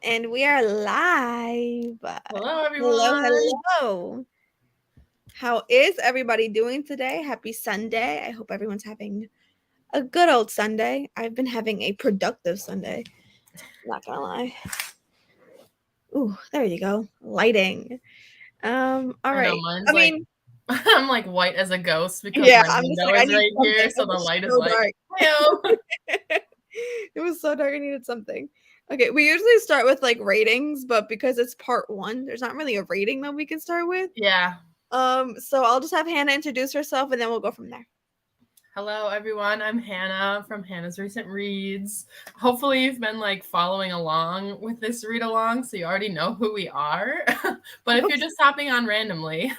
And we are live. Hello, Hello, everyone. hello. How is everybody doing today? Happy Sunday. I hope everyone's having a good old Sunday. I've been having a productive Sunday. Not gonna lie. Ooh, there you go. Lighting. All I know right. mine's I like, mean, I'm like white as a ghost because yeah, my I'm just window like, I is need right something. here. It So the was light is so like, dark. ew. It was so dark. I needed something. Okay, we usually start with like ratings, but because it's part one, there's not really a rating that we can start with. Yeah. So I'll just have Hannah introduce herself and then we'll go from there. Hello, everyone. I'm Hannah from Hannah's Recent Reads. Hopefully, you've been like following along with this read along, so you already know who we are. But if you're just hopping on randomly,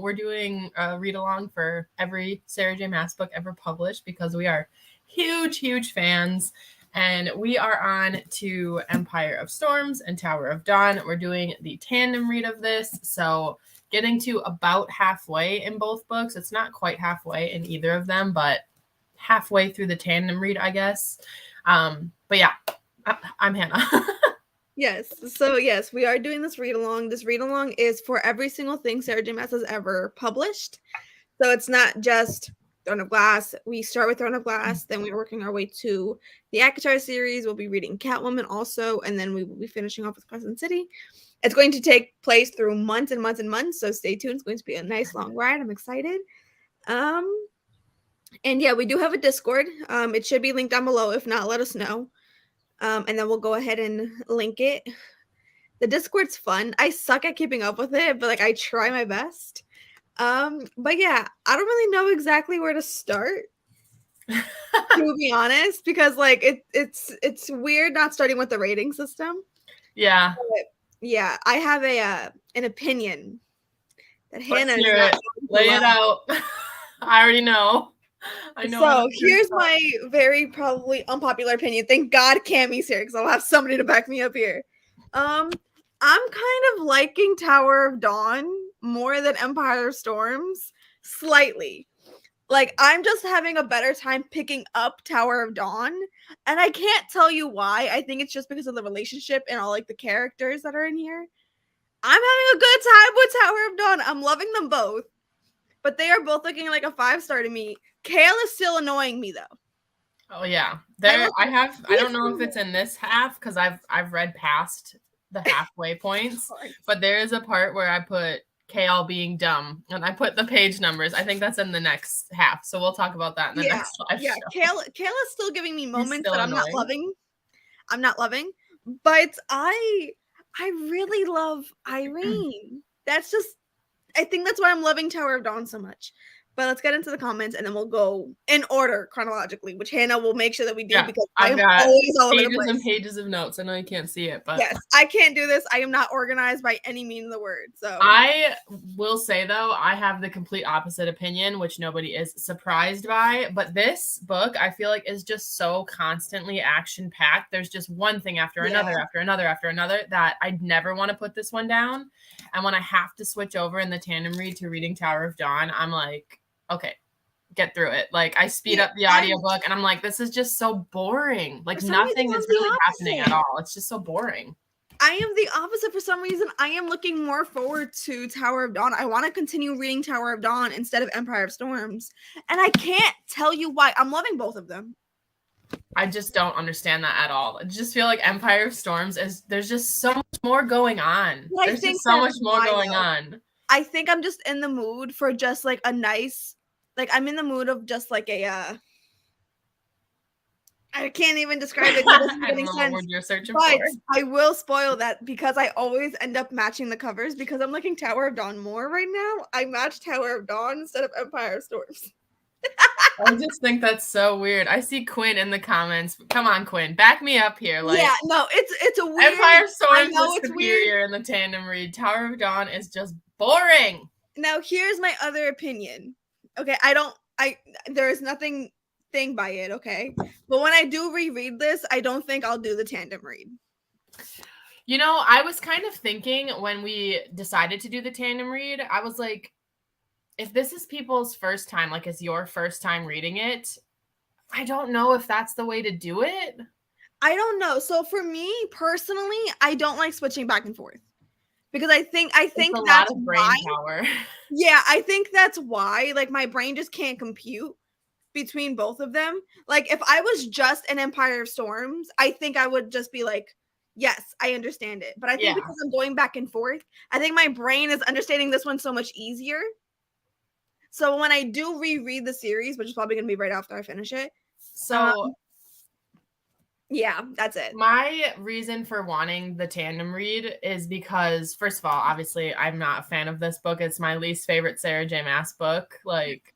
we're doing a read along for every Sarah J. Maas book ever published because we are huge fans. And we are on to Empire of Storms and Tower of Dawn. We're doing the tandem read of this. So getting to about halfway in both books. It's not quite halfway in either of them, but halfway through the tandem read, I guess. But yeah, I'm Hannah. Yes. So yes, we are doing this read along. This read along is for every single thing Sarah J. Maas has ever published. So it's not just Throne of Glass. We start with Throne of Glass, then we're working our way to the ACOTAR series. We'll be reading Catwoman also, and then we will be finishing off with Crescent City. It's going to take place through months and months and months, so stay tuned. It's going to be a nice long ride. I'm excited. And yeah, we do have a Discord. It should be linked down below. If not, let us know. And then we'll go ahead and link it. The Discord's fun. I suck at keeping up with it, but like I try my best. But yeah, I don't really know exactly where to start. To be honest, because like it's weird not starting with the rating system. Yeah. But yeah, I have an opinion that Let's Hannah is hear not it. Lay it out. I already know. I know. So here's my very probably unpopular opinion. Thank God Cammy's here because I'll have somebody to back me up here. I'm kind of liking Tower of Dawn more than Empire of Storms, slightly. Like I'm just having a better time picking up Tower of Dawn, and I can't tell you why. I think it's just because of the relationship and all like the characters that are in here. I'm having a good time with Tower of Dawn. I'm loving them both, but they are both looking like a 5-star to me. Kale is still annoying me though. Oh yeah. I don't know if it's in this half because I've read past the halfway points, but there is a part where I put Kale being dumb and I put the page numbers. I think that's in the next half. So we'll talk about that in the next live show. Kale is still giving me moments that annoying. I'm not loving, but I really love Irene. I think that's why I'm loving Tower of Dawn so much. But let's get into the comments and then we'll go in order chronologically, which Hannah will make sure that we do because I am always all over the place. And pages of notes. I know you can't see it, but yes, I can't do this. I am not organized by any means of the word. So I will say though, I have the complete opposite opinion, which nobody is surprised by. But this book, I feel like, is just so constantly action packed. There's just one thing after another, after another, after another that I'd never want to put this one down. And when I have to switch over in the tandem read to reading Tower of Dawn, I'm like, okay, get through it. Like I speed up the audiobook and I'm like, this is just so boring. Like nothing is really happening at all. It's just so boring. I am the opposite for some reason. I am looking more forward to Tower of Dawn. I want to continue reading Tower of Dawn instead of Empire of Storms. And I can't tell you why. I'm loving both of them. I just don't understand that at all. I just feel like Empire of Storms there's just so much more going on. Well, there's just so much more going on. I think I'm just in the mood for just like a nice, like I'm in the mood of just like a I can't even describe it. It doesn't make any sense. You're searching but for. I will spoil that because I always end up matching the covers because I'm looking Tower of Dawn more right now. I match Tower of Dawn instead of Empire of Storms. I just think that's so weird. I see Quinn in the comments. Come on, Quinn, back me up here. Like, yeah, no, it's a weird. Empire of Storms is superior in the tandem read. Tower of Dawn is just boring. Now here's my other opinion. Okay, there is nothing thing by it, okay? But when I do reread this, I don't think I'll do the tandem read. You know, I was kind of thinking when we decided to do the tandem read, I was like, if this is people's first time, like it's your first time reading it, I don't know if that's the way to do it. I don't know. So for me personally, I don't like switching back and forth because I think It's a lot that's of brain why. power. Yeah, I think that's why. Like my brain just can't compute between both of them. Like if I was just an Empire of Storms, I think I would just be like, yes, I understand it. But I think Yeah. because I'm going back and forth, I think my brain is understanding this one so much easier. So when I do reread the series, which is probably gonna be right after I finish it, So yeah, that's it. my reason for wanting the tandem read is because, first of all, obviously, I'm not a fan of this book. It's my least favorite Sarah J. Maas book. Like,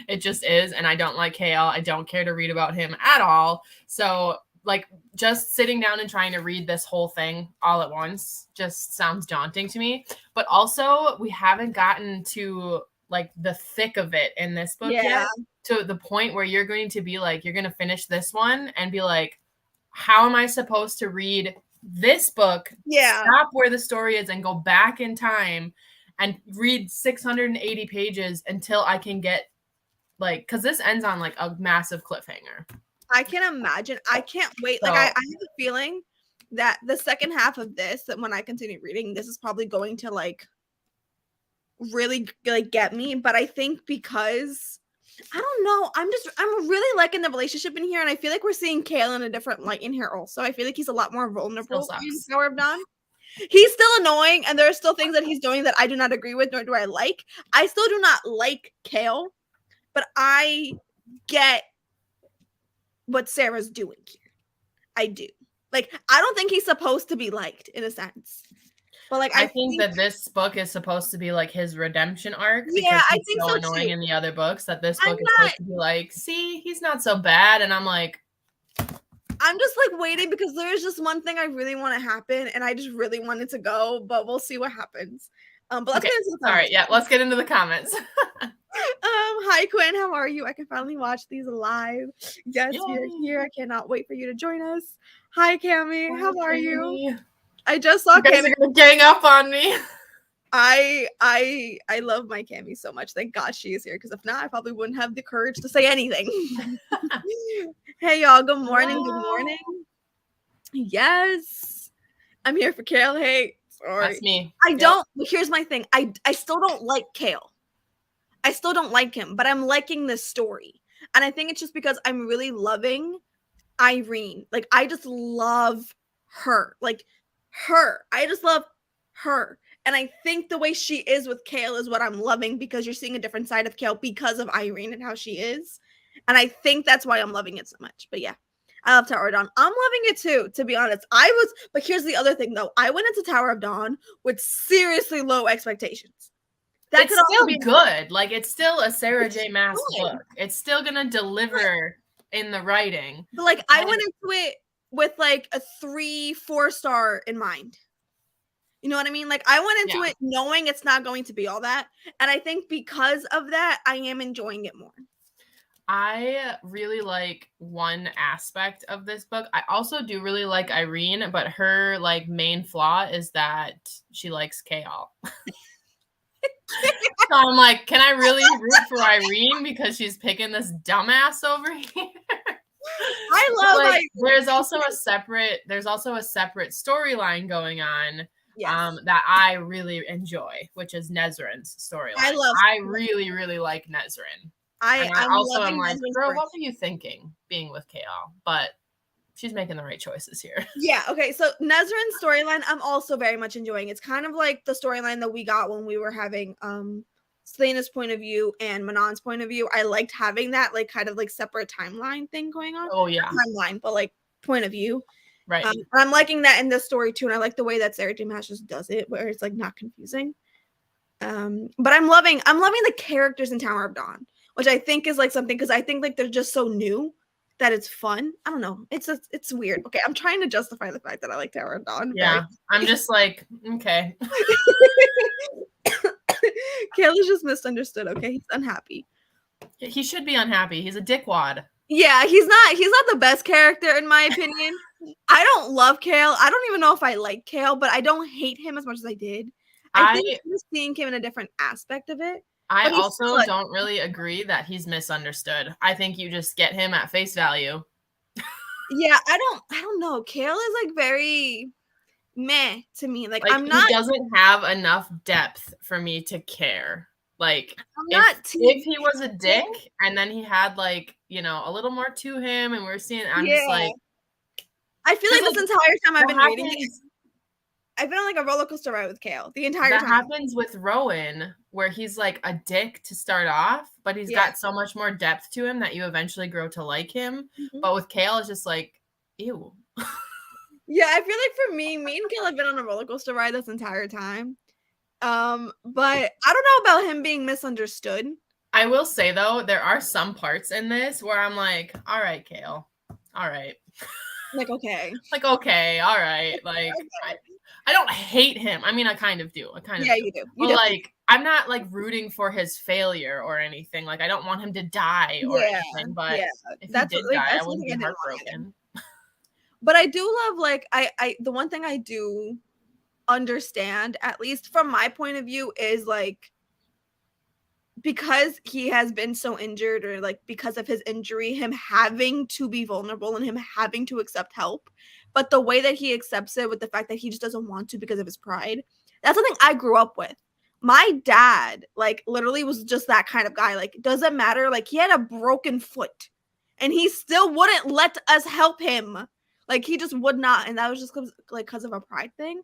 it just is. And I don't like Hale. I don't care to read about him at all. So, like, just sitting down and trying to read this whole thing all at once just sounds daunting to me. But also, we haven't gotten to like the thick of it in this book yet, to the point where you're going to be like, you're going to finish this one and be like, how am I supposed to read this book? Yeah. Stop where the story is and go back in time and read 680 pages until I can get like, because this ends on like a massive cliffhanger. I can imagine. I can't wait. So, like I have a feeling that the second half of this, that when I continue reading, this is probably going to like really like get me. But I think because I don't know, I'm really liking the relationship in here, and I feel like we're seeing Kale in a different light in here also. I feel like he's a lot more vulnerable in Tower of Dawn. He's still annoying, and there are still things that he's doing that I do not agree with, nor do I like. I still do not like Kale, but I get what Sarah's doing here. I do. Like, I don't think he's supposed to be liked in a sense. But like I think that this book is supposed to be like his redemption arc. Yeah, because I he's think so so annoying too. in the other books that this book is supposed to be like, see, he's not so bad. And I'm like, I'm just like waiting because there's just one thing I really want to happen, and I just really want it to go, but we'll see what happens. But let's get into the comments. All right, yeah, let's get into the comments. Hi Quinn, how are you? I can finally watch these live. Yes, Yay. you're here. I cannot wait for you to join us. Hi Cammy, how are you? I just saw you guys Cammy. are gonna gang up on me. I love my Cammy so much. Thank God she is here, because if not, I probably wouldn't have the courage to say anything. Hey y'all, good morning. Hello. Good morning. Yes, I'm here for Kale. Hey, sorry. That's me. I don't. Here's my thing. I still don't like Kale. I still don't like him, but I'm liking this story, and I think it's just because I'm really loving Irene. Like, I just love her. Like, her. I just love her. And I think the way she is with Kale is what I'm loving, because you're seeing a different side of Kale because of Irene and how she is. And I think that's why I'm loving it so much. But yeah, I love Tower of Dawn. I'm loving it too, to be honest. But here's the other thing though. I went into Tower of Dawn with seriously low expectations. That it's still be good. Like, it's still a Sarah J. Maas book. It's still gonna deliver in the writing. But like, I went into it with like a 3-4 star in mind. You know what I mean? Like, I went into it knowing it's not going to be all that. And I think because of that, I am enjoying it more. I really like one aspect of this book. I also do really like Irene, but her like main flaw is that she likes Kale. So I'm like, can I really root for Irene because she's picking this dumbass over here? I love like, Irene. There's also a separate storyline going on. That I really enjoy, which is Nezrin's storyline. I really, really like Nezrin. I also am like, girl, what were you thinking being with Kale? But she's making the right choices here. Yeah, okay. So Nezrin's storyline, I'm also very much enjoying. It's kind of like the storyline that we got when we were having Selena's point of view and Manon's point of view. I liked having that like kind of like separate timeline thing going on. Oh yeah. Not timeline, but like point of view. Right. I'm liking that in this story too, and I like the way that Sarah J. Maas just does it, where it's like not confusing. But I'm loving the characters in Tower of Dawn, which I think is like something, because I think like they're just so new that it's fun. I don't know. It's weird. Okay, I'm trying to justify the fact that I like Tower of Dawn. Yeah, I'm just like, okay. Kale is just misunderstood. Okay, he's unhappy. He should be unhappy. He's a dickwad. Yeah, he's not the best character in my opinion. I don't love Kale. I don't even know if I like Kale, but I don't hate him as much as I did. I think I'm just seeing him in a different aspect of it. I also don't really agree that he's misunderstood. I think you just get him at face value. Yeah, I don't know. Kale is like very meh to me. Like I'm He not doesn't have enough depth for me to care. Like I'm if not if he was a Kale. dick and then he had like, a little more to him and we're seeing I'm just Yeah. like I feel like because this entire time I've that been reading it, happens I've been on like a roller coaster ride with Kale the entire that time. happens with Rowan where he's like a dick to start off, but he's Yeah. got so much more depth to him that you eventually grow to like him. Mhm. But with Kale it's just like ew. Yeah, I feel like for me and Kale have been on a roller coaster ride this entire time. But I don't know about him being misunderstood. I will say though, there are some parts in this where I'm like, all right, Kale. All right. Like, okay. Like, okay, all right. Like, Okay. I don't hate him. I mean, I kind of do. Yeah, you do. You But definitely like, I'm not like rooting for his failure or anything. Like, I don't want him to die or Yeah, anything. But yeah. if he That's did like die, I that's one wouldn't thing be I didn't want either. heartbroken. But I do love like I the one thing I do understand, at least from my point of view, is like because he has been so injured or like because of his injury, him having to be vulnerable and him having to accept help. But the way that he accepts it with the fact that he just doesn't want to because of his pride, that's something I grew up with. My dad, like, literally was just that kind of guy. Like, doesn't matter. Like, he had a broken foot and he still wouldn't let us help him. Like, he just would not. And that was just because of a pride thing.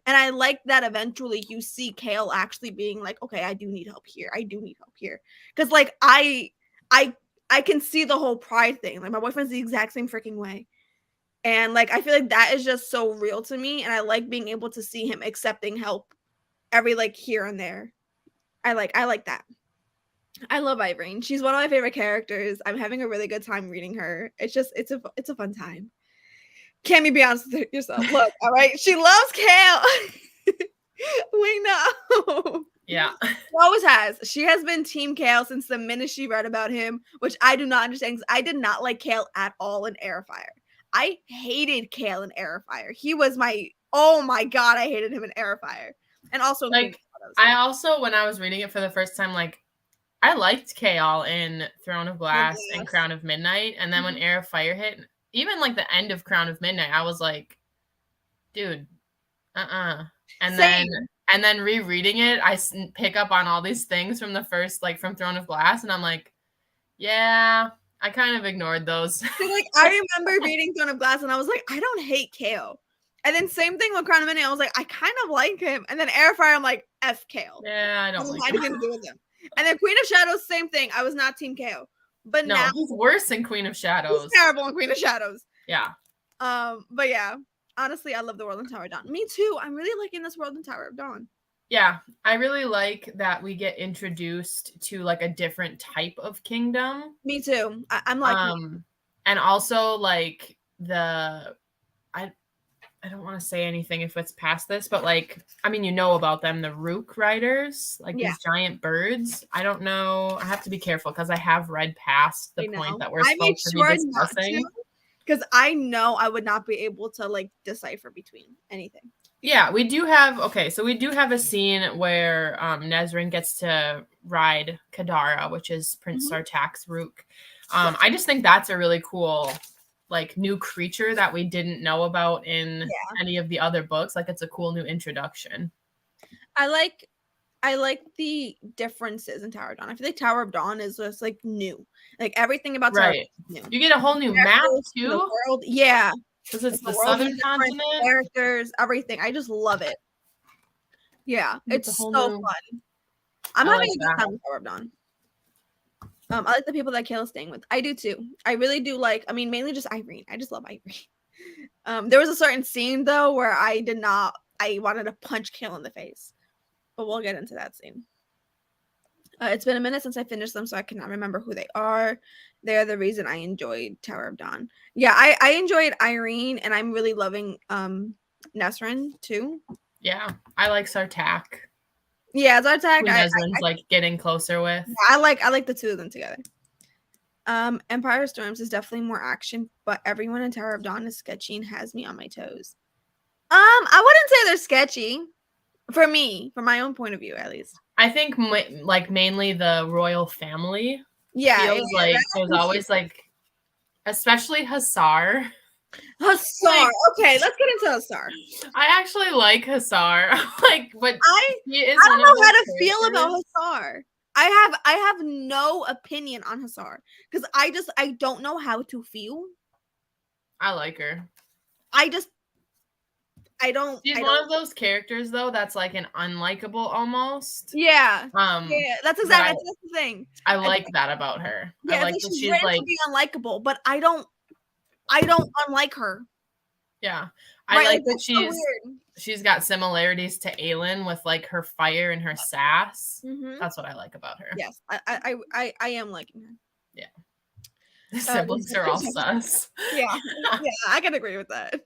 And I like that eventually you see Kale actually being like, okay, I do need help here. I do need help here. Because like I can see the whole pride thing. Like my boyfriend's the exact same freaking way. And like I feel like that is just so real to me. And I like being able to see him accepting help every like here and there. I like that. I love Irene. She's one of my favorite characters. I'm having a really good time reading her. It's a fun time. Cammy, be honest with yourself. Look, all right. She loves Kale. We know. Yeah. She always has. She has been Team Kale since the minute she read about him, which I do not understand because I did not like Kale at all in Airfire. I hated Kale in Airfire. He was oh my god, I hated him in Airfire. And also in Like, I also, when I was reading it for the first time, like, I liked Kale in Throne of Glass and Crown of Midnight. And then when Heir of Fire hit, even like the end of Crown of Midnight, I was like, dude, And then rereading it, I pick up on all these things from the first, like from Throne of Glass, and I'm like, yeah, I kind of ignored those. So, like, I remember reading Throne of Glass, and I was like, I don't hate Kale. And then same thing with Crown of Midnight, I was like, I kind of like him. And then Airfire, I'm like, F Kale. Yeah, I don't like him. To do with him. And then Queen of Shadows, same thing. I was not Team Kale. But no, now he's worse than Queen of Shadows. He's terrible in Queen of Shadows. Yeah. But yeah, honestly, I love the world in Tower of Dawn. Me too. I'm really liking this world in Tower of Dawn. Yeah, I really like that we get introduced to like a different type of kingdom. Me too. I'm like, and also like I don't want to say anything if it's past this, but like, I mean, you know about them, the Rook riders, like these giant birds. I don't know. I have to be careful because I have read past the point that we're supposed to be discussing. Because I know I would not be able to like decipher between anything. Yeah, we do have a scene where Nesrin gets to ride Kadara, which is Prince Sartak's Rook. I just think that's a really cool like new creature that we didn't know about in any of the other books. Like it's a cool new introduction. I like the differences in Tower of Dawn. I feel like Tower of Dawn is just like new. Like everything about Tower of Dawn is new. You get a whole new map too. The world, yeah. Because it's the southern continent. Characters, everything. I just love it. Yeah, it's so fun. I'm having a good time with Tower of Dawn. I like the people that Kale is staying with. I do too. I really do like. I mean, mainly just Irene. I just love Irene. There was a certain scene though where I wanted to punch Kale in the face, but we'll get into that scene. It's been a minute since I finished them, so I cannot remember who they are. They're the reason I enjoyed Tower of Dawn. Yeah, I enjoyed Irene, and I'm really loving Nesrin too. Yeah, I like Sartak. Yeah, Sartak. Nesrin's like getting closer with. I like the two of them together. Empire Storms is definitely more action, but everyone in Tower of Dawn is sketchy and has me on my toes. I wouldn't say they're sketchy. For me, from my own point of view, at least. I think like mainly the royal family. Yeah, feels like there's always like, especially Hussar. Hussar. Okay, let's get into Hussar. I actually like Hussar. But he is I don't one of know those how to feel about characters. Hussar. I have no opinion on Hussar because I don't know how to feel. I like her. She's one of those characters though that's like an unlikable almost. Yeah. Yeah, That's exactly that's the thing. I like that about her. Yeah, I like that she's she's written like to be unlikable, but I don't unlike her. Yeah. I right, like that so she's got similarities to Aelin with like her fire and her sass. Mm-hmm. That's what I like about her. Yes, I am liking her. Yeah. The siblings are all sus. Yeah, I can agree with that.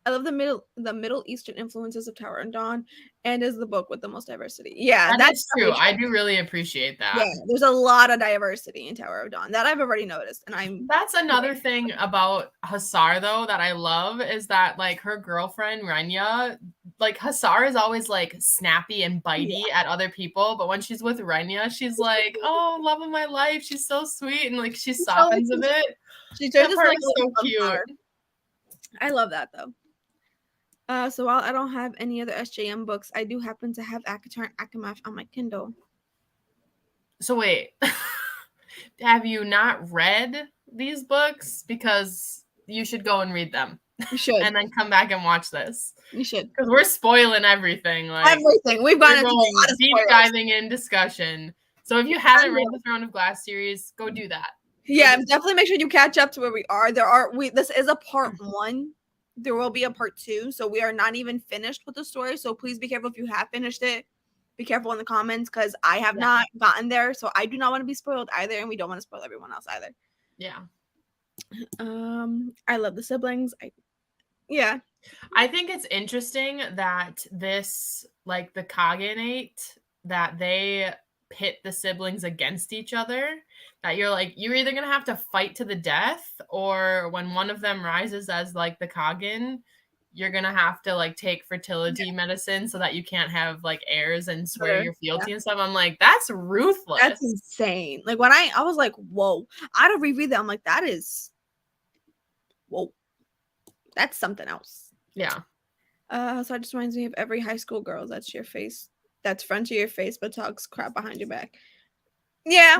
I love the Middle Eastern influences of Tower and Dawn, and is the book with the most diversity. Yeah, that's true. I do really appreciate that. Yeah, there's a lot of diversity in Tower of Dawn that I've already noticed, and That's another thing about Hussar though that I love is that like her girlfriend Renya, like Hussar is always like snappy and bitey at other people, but when she's with Renya, she's like, "Oh, love of my life, she's so sweet," and like she softens a bit. She turns like so cute. I love that though. So while I don't have any other SJM books, I do happen to have Akatar and Akamath on my Kindle. So wait, have you not read these books? Because you should go and read them. You should. And then come back and watch this. You should. Because we're spoiling everything. Like everything. We've gone into a lot of deep diving in discussion. So if you haven't read the Throne of Glass series, go do that. Yeah, definitely make sure you catch up to where we are. This is a part 1. There will be a part 2, so we are not even finished with the story. So please be careful if you have finished it. Be careful in the comments because I have not gotten there, so I do not want to be spoiled either, and we don't want to spoil everyone else either. Yeah. I love the siblings. I think it's interesting that this, like the Khaganate, that they pit the siblings against each other. That you're either gonna have to fight to the death, or when one of them rises as like the Khagan, you're gonna have to like take fertility medicine so that you can't have like heirs and swear your fealty and stuff. I'm like, that's ruthless. That's insane. Like when I was like, whoa. I had to reread that. I'm like, that is whoa. That's something else. Yeah. So it just reminds me of every high school girl that's your face, that's front to your face, but talks crap behind your back. Yeah.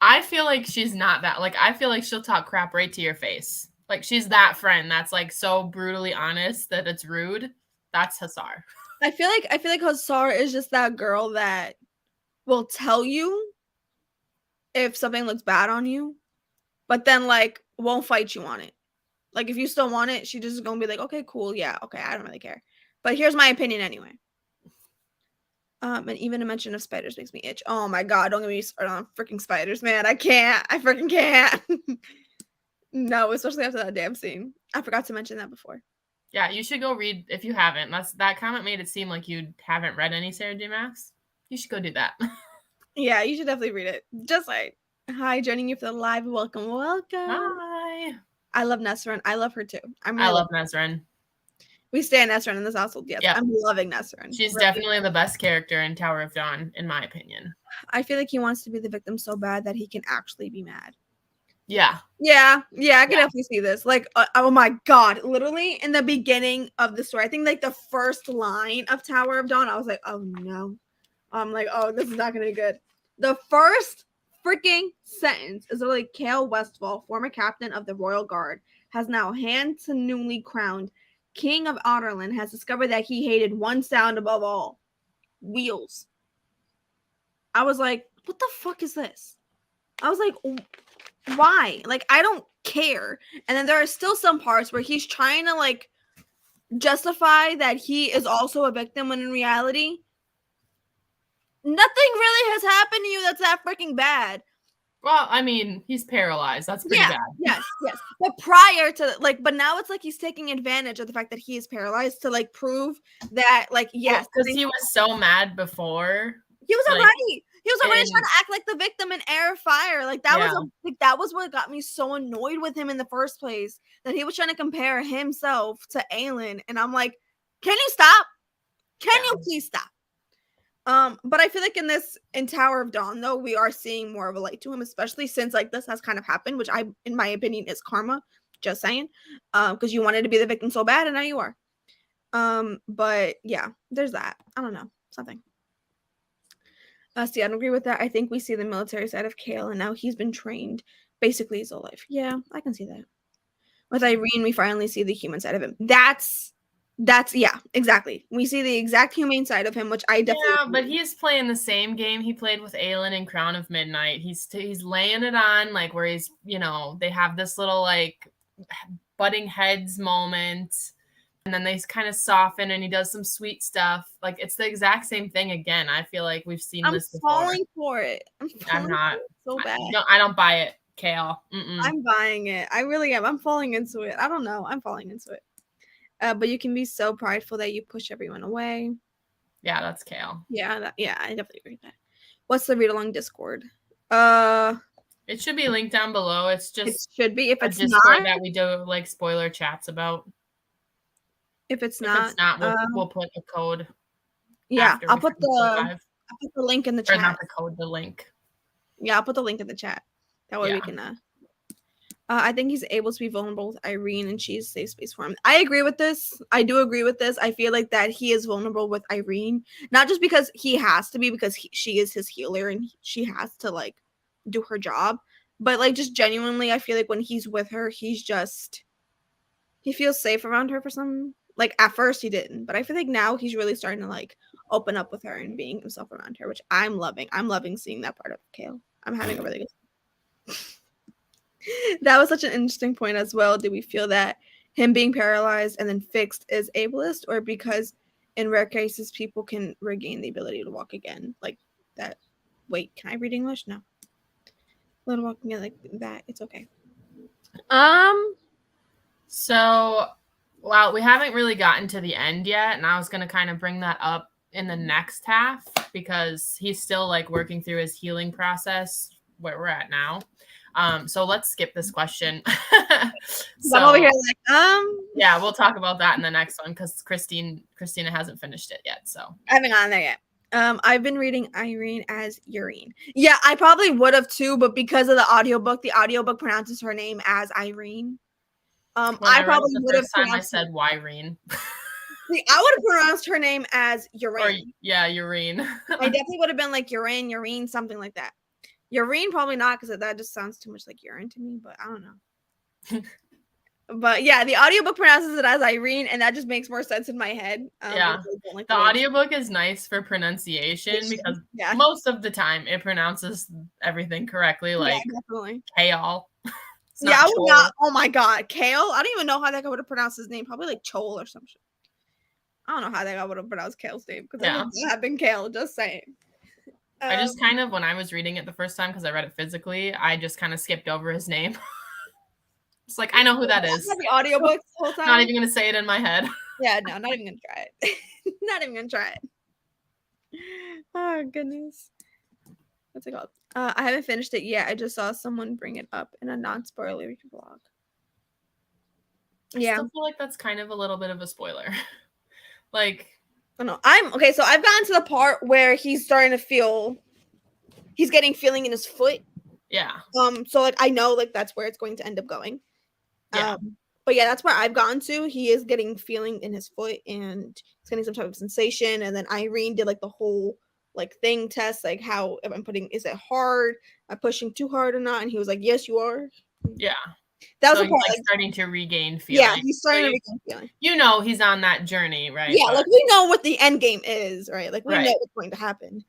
I feel like she's not that. Like, I feel like she'll talk crap right to your face. Like, she's that friend that's like so brutally honest that it's rude. That's Hussar. I feel like Hussar is just that girl that will tell you if something looks bad on you, but then like won't fight you on it. Like if you still want it, she just gonna be like, okay, cool, yeah, okay, I don't really care. But here's my opinion anyway. And even a mention of spiders makes me itch. Oh my god, don't get me started on freaking spiders, man. I freaking can't. No, especially after that damn scene. I forgot to mention that before. Yeah, you should go read if you haven't. That comment made it seem like you haven't read any Sarah J. Maas. You should go do that. Yeah, you should definitely read it. Just like, hi, joining you for the live. Welcome. Hi. I love Nesrin. I love her too. I love Nesrin. We stay in Nesrin in this household. Yes, I'm loving Nesrin. She's definitely the best character in Tower of Dawn, in my opinion. I feel like he wants to be the victim so bad that he can actually be mad. Yeah. I can definitely see this. Like, oh my god, literally in the beginning of the story, I think like the first line of Tower of Dawn, I was like, oh no. I'm like, oh, this is not gonna be good. The first freaking sentence is literally Cale Westfall, former captain of the Royal Guard, has now newly crowned King of Otterland, has discovered that he hated one sound above all: wheels. I was like, what the fuck is this? I was like, why? Like, I don't care. And then there are still some parts where he's trying to like justify that he is also a victim when in reality, nothing really has happened to you that's that freaking bad. Well, I mean, he's paralyzed. That's pretty bad. Yes. But prior to like, but now it's like he's taking advantage of the fact that he is paralyzed to like prove that, like, yes, because he was so mad before. He was already trying to act like the victim in Heir Fire. Like that was what got me so annoyed with him in the first place. That he was trying to compare himself to Aelin, and I'm like, can you stop? Can you please stop? But I feel like in Tower of Dawn, though, we are seeing more of a light to him, especially since like this has kind of happened, which in my opinion is karma. Just saying. Because you wanted to be the victim so bad, and now you are. But yeah, there's that. I don't know. Something. See, I don't agree with that. I think we see the military side of Kale, and now he's been trained basically his whole life. Yeah, I can see that. With Irene, we finally see the human side of him. That's yeah, exactly. We see the exact humane side of him, which I definitely. Yeah, but he's playing the same game he played with Aelin in Crown of Midnight. He's laying it on, like, where he's, they have this little like butting heads moment, and then they kind of soften, and he does some sweet stuff. Like, it's the exact same thing again. I feel like we've seen this before. I'm falling for it. I'm not so bad. I don't buy it, Kale. I'm buying it. I really am. I'm falling into it. I don't know. I'm falling into it. But you can be so prideful that you push everyone away. Yeah, that's Kale. Yeah, I definitely agree with that. What's the read-along Discord? It should be linked down below. It's just it should be. If it's Discord not, that we do like spoiler chats about. If it's not, we'll put a code. Yeah, I'll put the link in the chat. Or not the code, the link. Yeah, I'll put the link in the chat. That way we can. I think he's able to be vulnerable with Irene, and she's safe space for him. I agree with this. I do agree with this. I feel like that he is vulnerable with Irene, not just because he has to be, because she is his healer and she has to like do her job, but like just genuinely, I feel like when he's with her, he feels safe around her for some. Like at first he didn't, but I feel like now he's really starting to like open up with her and being himself around her, which I'm loving. I'm loving seeing that part of Kale. I'm having a really good. That was such an interesting point as well. Do we feel that him being paralyzed and then fixed is ableist, or because in rare cases people can regain the ability to walk again? Like that. Wait, can I read English? No. Little walking like that. It's okay. So, well, we haven't really gotten to the end yet, and I was going to kind of bring that up in the next half because he's still like working through his healing process where we're at now. So let's skip this question. So, I'm over here like, yeah, we'll talk about that in the next one because Christina hasn't finished it yet. So I haven't gotten there yet. I've been reading Irene as Urine. Yeah, I probably would have too, but because of the audiobook pronounces her name as Irene. I probably would have. I said Irene. See, I would have pronounced her name as Urine. Urine. I definitely would have been like Urine, something like that. Urine, probably not, because that just sounds too much like urine to me, but I don't know. But yeah, the audiobook pronounces it as Irene, and that just makes more sense in my head. The audiobook is nice for pronunciation because most of the time it pronounces everything correctly, like Kale. I would not. Oh my god, Kale! I don't even know how that guy would have pronounced his name. Probably like Chol or some shit. I don't know how that guy would have pronounced Kale's name because it would have been Kale. Just saying. I just kind of, when I was reading it the first time, because I read it physically, I just kind of skipped over his name. It's like, I know who that is. The audiobooks the whole time. Not even going to say it in my head. Yeah, no, not even going to try it. Not even going to try it. Oh, goodness. What's it called? I haven't finished it yet. I just saw someone bring it up in a non-spoilery vlog. I still feel like that's kind of a little bit of a spoiler. Like... I don't know. Okay, so I've gotten to the part where he's starting to feel... He's getting feeling in his foot. Yeah. So, like, I know, like, that's where it's going to end up going. Yeah. But yeah, that's where I've gotten to. He is getting feeling in his foot, and he's getting some type of sensation. And then Irene did, like, the whole... like thing test, like how if I'm putting, is it hard? Am I pushing too hard or not? And he was like, yes, you are. Yeah. That was the part, like starting to regain feeling. Yeah, he's starting to regain feeling. You know he's on that journey, right? Yeah, like we know what the end game is, right? Like we know what's going to happen.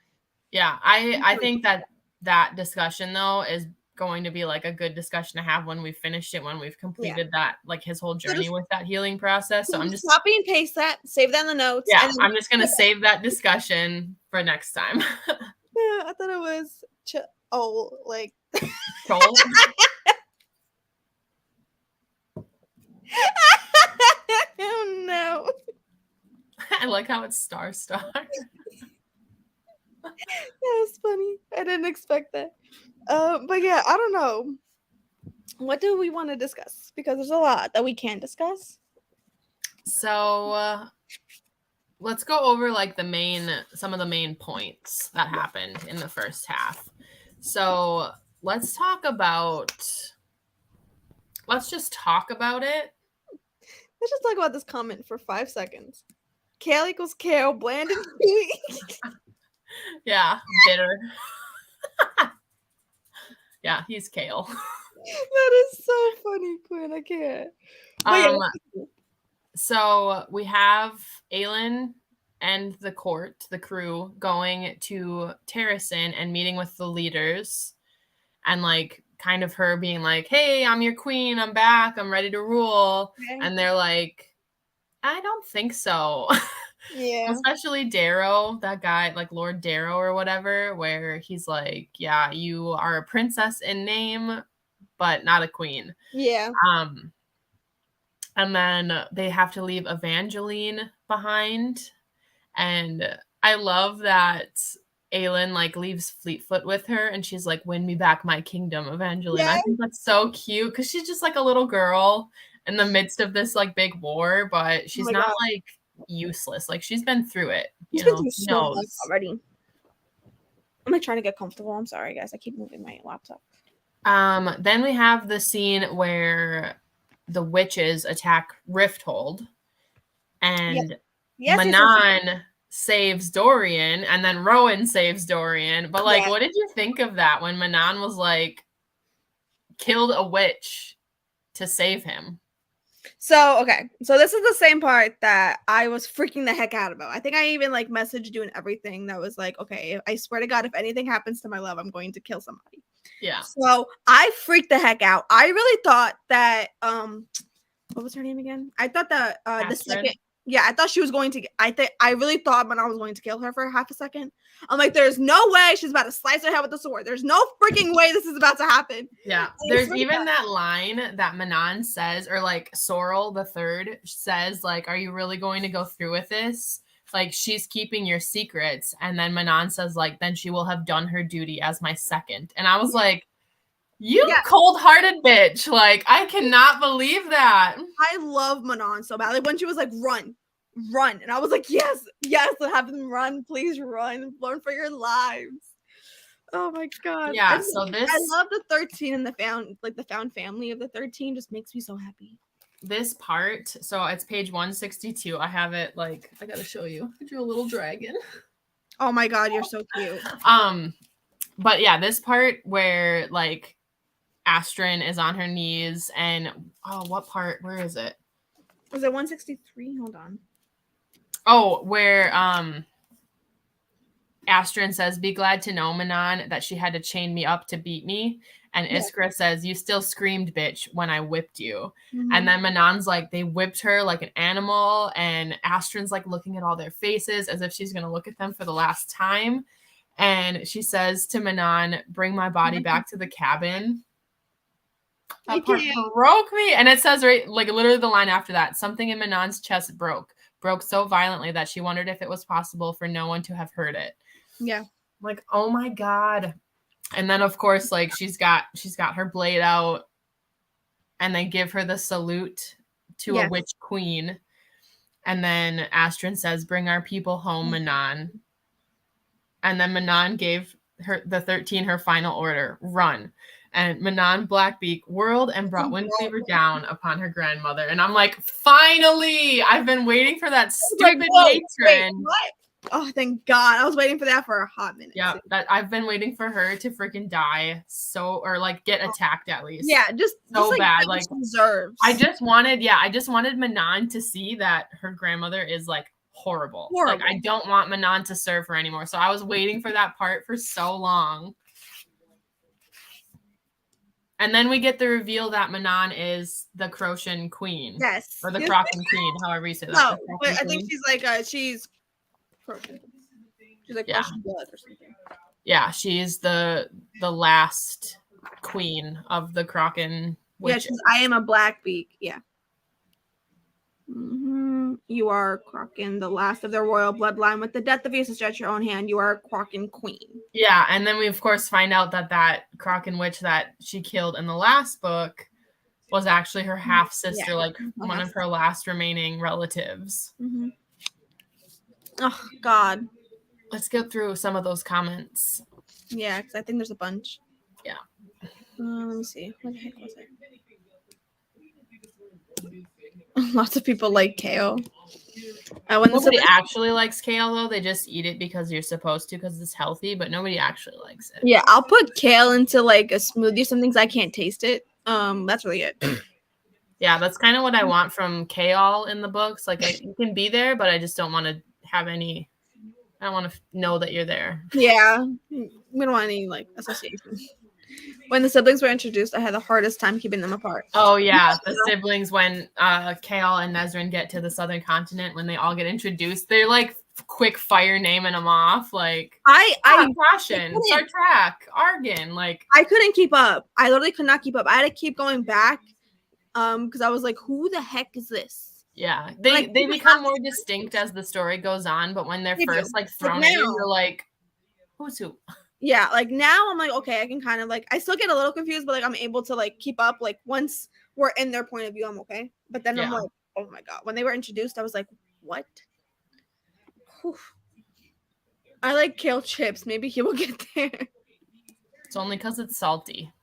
Yeah, I think that discussion though is going to be like a good discussion to have when we've finished it, when we've completed that, like his whole journey with that healing process. So I'm just copy and paste that, save that in the notes. Yeah, I'm just gonna save that discussion for next time. Yeah, I thought it was like Troll. Oh no. I like how it's star. That was funny. I didn't expect that. But yeah, I don't know. What do we want to discuss? Because there's a lot that we can discuss. So let's go over like some of the main points that happened in the first half. So let's talk about let's just talk about it. Let's just talk about this comment for 5 seconds. Kale equals Kale, bland and sweet. Yeah, bitter. Yeah, he's Kale. That is so funny, Quinn. I can't. But yeah. So we have Aelin and the court, the crew, going to Terrasen and meeting with the leaders, and like kind of her being like, "Hey, I'm your queen. I'm back. I'm ready to rule." Okay. And they're like, "I don't think so." Yeah. Especially Darrow, that guy, like Lord Darrow or whatever, where he's like, "Yeah, you are a princess in name, but not a queen." Yeah. And then they have to leave Evangeline behind. And I love that Aelin like leaves Fleetfoot with her and she's like, "Win me back my kingdom, Evangeline." Yes. I think that's so cute because she's just like a little girl in the midst of this like big war, but she's not God. like useless. Like she's been through it. She's been through so much already. I'm like trying to get comfortable. I'm sorry, guys. I keep moving my laptop. Then we have the scene where the witches attack Rifthold, and Manon saves Dorian, and then Rowan saves Dorian. But like, what did you think of that when Manon was like killed a witch to save him? So okay, so this is the same part that I was freaking the heck out about. I think I even like messaged you and everything that was like, okay, I swear to God, if anything happens to my love, I'm going to kill somebody. Yeah. So I freaked the heck out. I really thought that what was her name again? I thought that the second, yeah, I thought she was going to. I really thought Manon was going to kill her for half a second. I'm like, there's no way she's about to slice her head with the sword. There's no freaking way this is about to happen. Yeah, there's even that line that Manon says, or like Sorrel the Third says, like, "Are you really going to go through with this? Like, she's keeping your secrets." And then Manon says, like, "Then she will have done her duty as my second." And I was like, "You cold-hearted bitch! Like, I cannot believe that." I love Manon so bad. Like when she was like, "Run, run," and I was like, "Yes, have them run, please run for your lives." Oh my God. Yeah, so this, I love the 13 and the found family of the 13 just makes me so happy. This part, so it's page 162. I have it like, I gotta show you. I drew a little dragon. Oh my God, you're so cute. But yeah, this part where like Astrid is on her knees and what part? Where is it? Was it 163? Hold on. Oh, where Astrid says, "Be glad to know, Manon, that she had to chain me up to beat me." And Iskra says, "You still screamed, bitch, when I whipped you." Mm-hmm. And then Manon's like, they whipped her like an animal. And Astrid's like looking at all their faces as if she's going to look at them for the last time. And she says to Manon, "Bring my body back to the cabin." That part broke me. And it says right, like literally the line after that, "Something in Manon's chest broke so violently that she wondered if it was possible for no one to have heard it." Yeah. Like, oh my God. And then of course, like she's got her blade out and they give her the salute to a witch queen. And then Astrid says, "Bring our people home, Manon." And then Manon gave the 13 her final order, "Run." And Manon Blackbeak whirled and brought Windcleaver down upon her grandmother. And I'm like, finally! I've been waiting for that stupid matron. Wait, what? Oh, thank God. I was waiting for that for a hot minute. Yeah, that I've been waiting for her to freaking die. Or like get attacked at least. Yeah, just bad. Like deserves. I just wanted Manon to see that her grandmother is like horrible. Like I don't want Manon to serve her anymore. So I was waiting for that part for so long. And then we get the reveal that Manon is the Crocian queen. Yes. Or the Crochan queen, however you say that. No, but I think she's like she's Crocian. She's like Crocian blood or something. Yeah, she's the last queen of the Crochan witches. Yeah, I am a Blackbeak. Yeah. Mm-hmm. You are Crochan, the last of their royal bloodline. With the death of Aces at your own hand, you are a Crochan queen. Yeah, and then we of course find out that Crochan witch that she killed in the last book was actually her half sister, like one of her last remaining relatives. Mm-hmm. Oh God. Let's go through some of those comments. Yeah, because I think there's a bunch. Yeah. Let me see. What the heck was it? Lots of people like kale. When Nobody actually likes kale, though. They just eat it because you're supposed to, because it's healthy, but nobody actually likes it. Yeah, I'll put kale into like a smoothie. Some things I can't taste it. That's really good. Yeah, that's kind of what I want from kale in the books. Like, you can be there, but I just don't want to have any. I don't want to know that you're there. Yeah, we don't want any like association. When the siblings were introduced, I had the hardest time keeping them apart. Oh yeah, the siblings when Kale and Nezrin get to the southern continent, when they all get introduced, they're like quick fire naming them off. Like Passion, Sartrak, Argan. Like I couldn't keep up. I literally could not keep up. I had to keep going back, because I was like, "Who the heck is this?" Yeah, they become more distinct as the story goes on, but when they're first like thrown at you, you're like, "Who's who?" Yeah, like now I'm like, okay, I can kind of like, I still get a little confused, but like I'm able to like keep up. Like once we're in their point of view, I'm okay. But then I'm like, oh my god, when they were introduced, I was like, what? Whew. I like kale chips. Maybe he will get there. It's only because it's salty.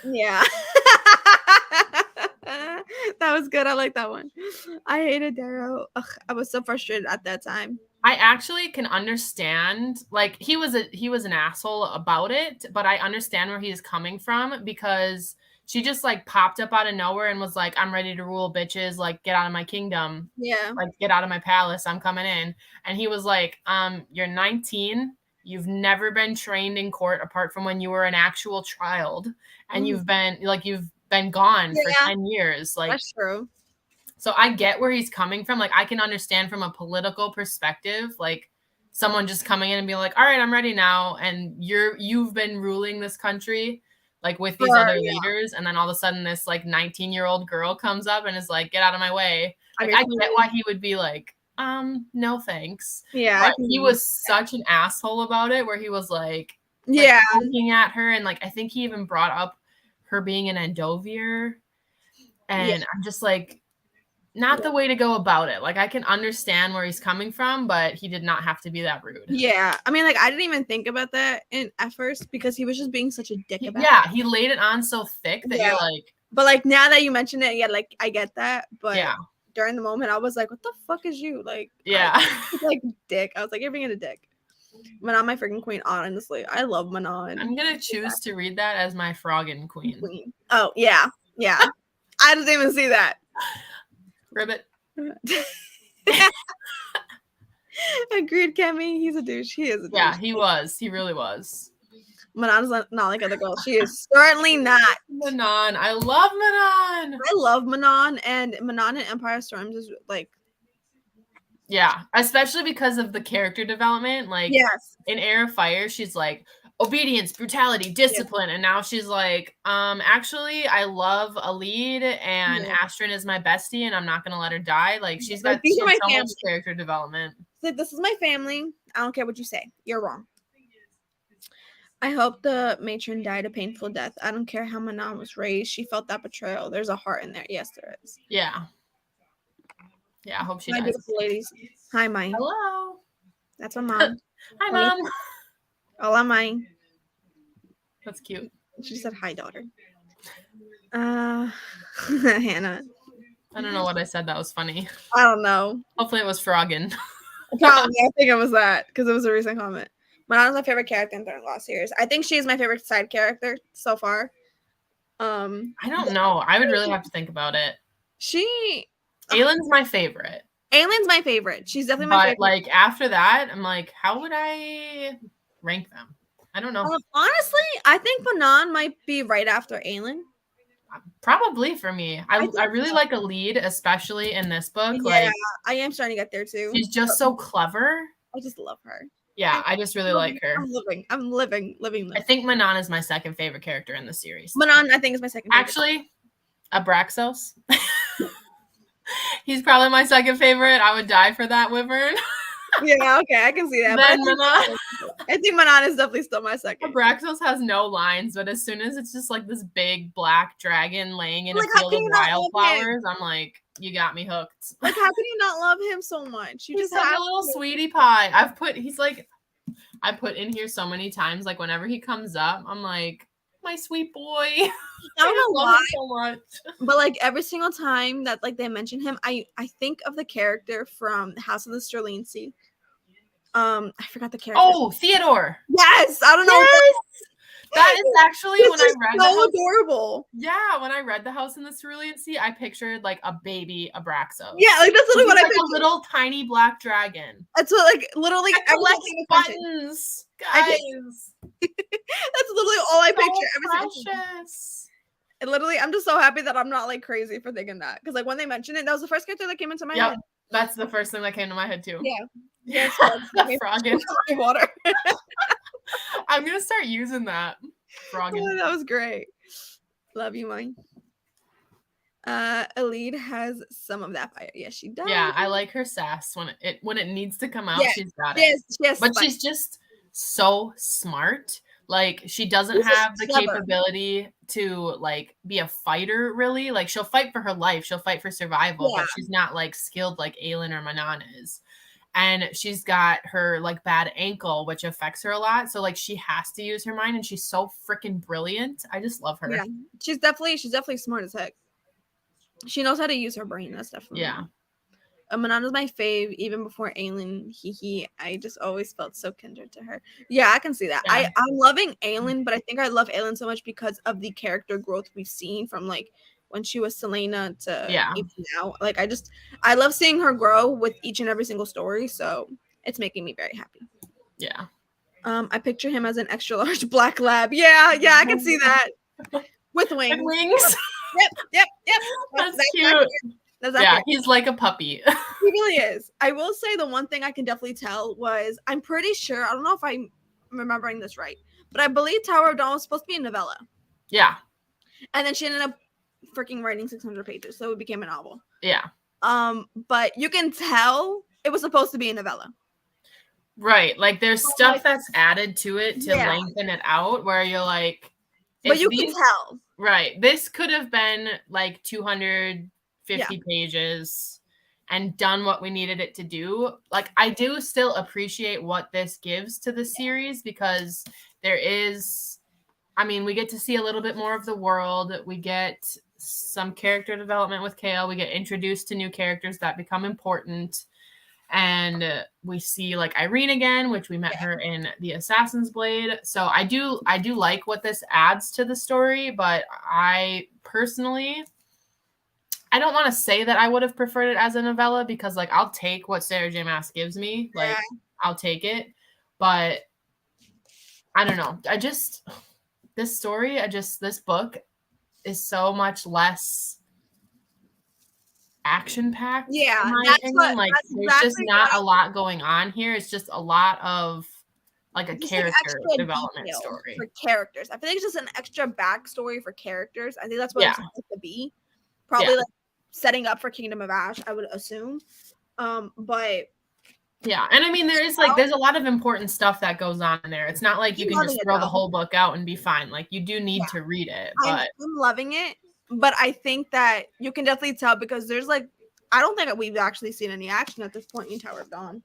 Yeah. That was good. I like that one. I hated Darrow. Ugh, I was so frustrated at that time. I actually can understand, like he was an asshole about it, but I understand where he's coming from, because she just like popped up out of nowhere and was like, I'm ready to rule, bitches, like get out of my kingdom. Yeah. Like get out of my palace. I'm coming in. And he was like, you're 19. You've never been trained in court apart from when you were an actual child. And you've been gone for 10 years. Like that's true. So I get where he's coming from. Like I can understand from a political perspective, like someone just coming in and being like, all right, I'm ready now. And you've been ruling this country like with these other leaders. And then all of a sudden this like 19-year-old girl comes up and is like, get out of my way. Like, I get why he would be like, no thanks. Yeah. But he was such an asshole about it, where he was like looking at her. And like, I think he even brought up her being an Endovier. And I'm just like, not the way to go about it. Like I can understand where he's coming from, but he did not have to be that rude. Yeah. I mean, like I didn't even think about that at first, because he was just being such a dick about it. Yeah, he laid it on so thick that you're like. But like now that you mention it, yeah, like I get that. But during the moment, I was like, what the fuck is you? Like, like dick. I was like, you're being a dick. Manon, my freaking queen, honestly. I love Manon. I'm gonna choose to read that as my Froggin queen. Oh, yeah. Yeah. I didn't even see that. Ribbit. Agreed, Kemi. He's a douche. He is a douche. Yeah, he was. He really was. Manon's not like other girls. She is certainly not. Manon. I love Manon. I love Manon, and Manon and Empire Storms is like. Yeah, especially because of the character development. Like, in Heir of Fire, she's like, obedience, brutality, discipline, and now she's like, actually I love a lead, and Astrid is my bestie, and I'm not gonna let her die. Like she's got so much character development. So this is my family. I don't care what you say. You're wrong. I hope the matron died a painful death. I don't care how Manon was raised. She felt that betrayal. There's a heart in there. Yes, there is. Yeah, I hope she dies. My beautiful ladies. Hi, Mai. Hello. That's my mom. Hi, Mom. Hola, Mai. That's cute. She said, hi, daughter. Hannah. I don't know what I said. That was funny. I don't know. Hopefully it was Froggin. Probably. I think it was that, because it was a recent comment. Manon's my favorite character in Thorns Law series. I think she's my favorite side character so far. I don't know. I would really have to think about it. Aylin's my favorite. Aylin's my favorite. She's definitely my favorite. But like after that, I'm like, how would I rank them? I don't know. Honestly, I think Manon might be right after Aylin. Probably for me. I really like a lead, especially in this book. Yeah, like, I am starting to get there too. She's just so clever. I just love her. Yeah, I just really like her. I'm living this. I think Manon is my second favorite character in the series. Manon, I think, is my second favorite. Actually, Abraxos. He's probably my second favorite. I would die for that wyvern. Yeah, okay, I can see that. Then Manon. I think Manon is definitely still my second. Abraxos has no lines, but as soon as it's just like this big black dragon laying in a field of wildflowers, I'm like, you got me hooked. Like, how can you not love him so much? You he's just have a little sweetie pie. I put in here so many times, like whenever he comes up, I'm like, my sweet boy. I don't know love why, him so much. but like every single time that like they mention him, I think of the character from House of the Sterling Sea. I forgot the character. Oh, Theodore. Yes, I don't know. Yes! That is actually It's when I read so the house, adorable. yeah, when I read The House in the Cerulean Sea, I pictured like a baby Abraxos. Yeah, like that's literally what I like pictured. a little tiny black dragon. That's what like literally That collects buttons, guys. That's literally all I picture. So precious. And literally, I'm just so happy that I'm not like crazy for thinking that, because like when they mentioned it, that was the first character that came into my head. That's the first thing that came to my head too. Yeah. Yes, Froggin. Water. I'm gonna start using that. Froggin. Oh, that was great. Love you, mine. Elide has some of that fire. Yes, she does. Yeah, I like her sass when it needs to come out. Yes, she's got yes, it. yes, but she's just so smart. Like she doesn't have the capability to like be a fighter really. Like she'll fight for her life, she'll fight for survival, but she's not like skilled like Aelin or Manon is. And she's got her like bad ankle, which affects her a lot. So like she has to use her mind, and she's so freaking brilliant. I just love her. Yeah, she's definitely smart as heck. She knows how to use her brain. That's definitely Manon is my fave, even before Aelin. I just always felt so kindred to her. Yeah, I can see that. I'm loving Aelin, but I think I love Aelin so much because of the character growth we've seen from like when she was Selena to even now. Like I love seeing her grow with each and every single story, so it's making me very happy. Yeah. I picture him as an extra large black lab. Yeah, I can see that. With wings. Yep. That's cute. Yeah, he's like a puppy. He really is. I will say the one thing I can definitely tell was, I'm pretty sure, I don't know if I'm remembering this right, but I believe Tower of Dawn was supposed to be a novella. Yeah. And then she ended up freaking writing 600 pages, so it became a novel. Yeah. But you can tell it was supposed to be a novella. Right. Like there's stuff that's added to it to lengthen it out, where you're like, but you can tell. Right. This could have been like 250 pages and done what we needed it to do. Like I do still appreciate what this gives to the series, because there is, I mean, we get to see a little bit more of the world. We get some character development with Chaol. We get introduced to new characters that become important. And we see like Irene again, which we met her in the Assassin's Blade. So I do like what this adds to the story, but I personally, I don't want to say that I would have preferred it as a novella, because like I'll take what Sarah J. Maas gives me. Like I'll take it. But I don't know. This book is so much less action-packed. Yeah, in my opinion. Like there's just not a lot going on here. It's just a lot of like a character development story for characters. I feel like it's just an extra backstory for characters. I think that's what it's supposed to be. Probably like setting up for Kingdom of Ash, I would assume. But yeah, and I mean there's a lot of important stuff that goes on in there. It's not like you can just throw the whole book out and be fine. Like you do need to read it. But I'm loving it. But I think that you can definitely tell, because there's like, I don't think we've actually seen any action at this point in Tower of Dawn.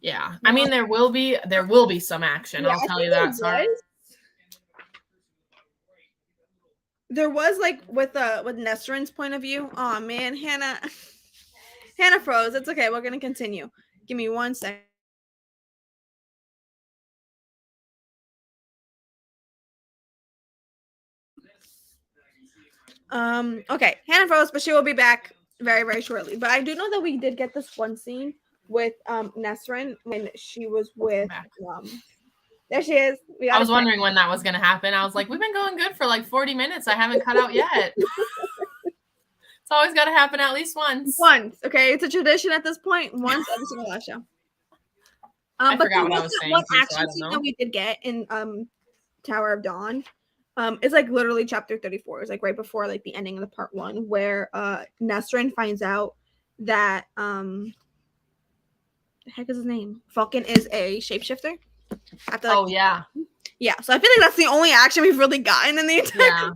Yeah, I mean there will be some action. I'll tell you that. Sorry. There was like with Nestrin's point of view. Oh man, Hannah froze. It's okay. We're gonna continue. Give me 1 second. Okay, Hannah froze, but she will be back very, very shortly. But I do know that we did get this one scene with Nestrin when she was with there she is. I was wondering when that was gonna happen. I was like, we've been going good for like 40 minutes. I haven't cut out yet. It's always gotta happen at least once. Okay, it's a tradition at this point. Once every single last show. I forgot what I was saying. One action scene that we did get in Tower of Dawn. It's like literally chapter 34. It's like right before like the ending of the part 1, where Nestrin finds out that the heck is his name? Falcon is a shapeshifter. Yeah. So I feel like that's the only action we've really gotten in the entire.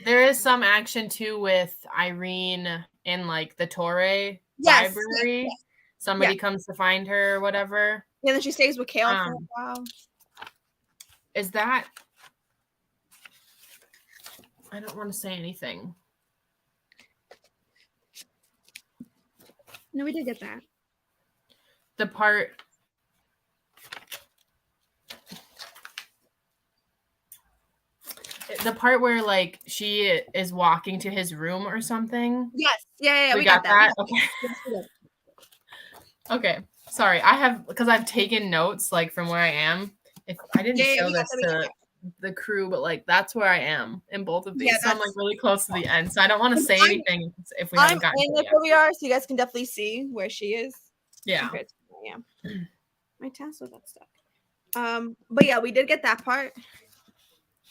There is some action too with Irene in like the Torre library. Yes. Somebody comes to find her or whatever. Yeah, then she stays with Chaol for a while. Is that? I don't want to say anything. No, we did get that. The part where like she is walking to his room or something. Yes. Yeah, we got that. Okay. Yes, Okay. Sorry, because I've taken notes like from where I am. If I didn't show this to the crew, but like that's where I am in both of these. Yeah, so I'm like really close to the end. So I don't want to say anything if we haven't gotten to it yet. Where we are, so you guys can definitely see where she is. Yeah. My tassel got stuck. But yeah, we did get that part.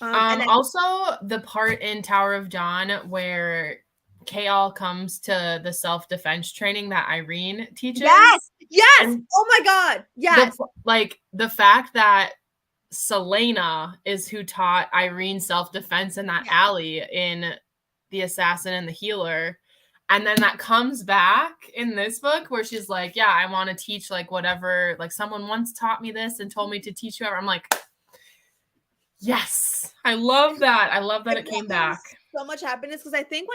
And then also the part in Tower of Dawn where Chaol comes to the self-defense training that Irene teaches. Yes. And oh my God. Yes. The fact that Selena is who taught Irene self-defense in that alley in The Assassin and the Healer. And then that comes back in this book where she's like, yeah, I want to teach like whatever, like someone once taught me this and told me to teach whoever. I'm like, yes, I love that. I love that it came back. So much happiness because I think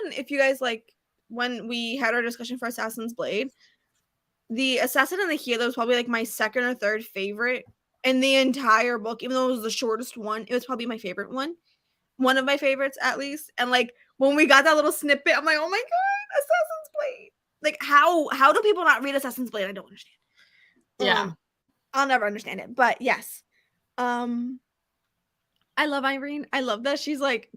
when we had our discussion for Assassin's Blade, the Assassin and the Healer was probably like my second or third favorite in the entire book. Even though it was the shortest one, it was probably my favorite one of my favorites at least. And like when we got that little snippet, I'm like, oh my God, Assassin's Blade! Like how do people not read Assassin's Blade? I don't understand. Yeah, I'll never understand it. But yes, I love Irene. I love that she's like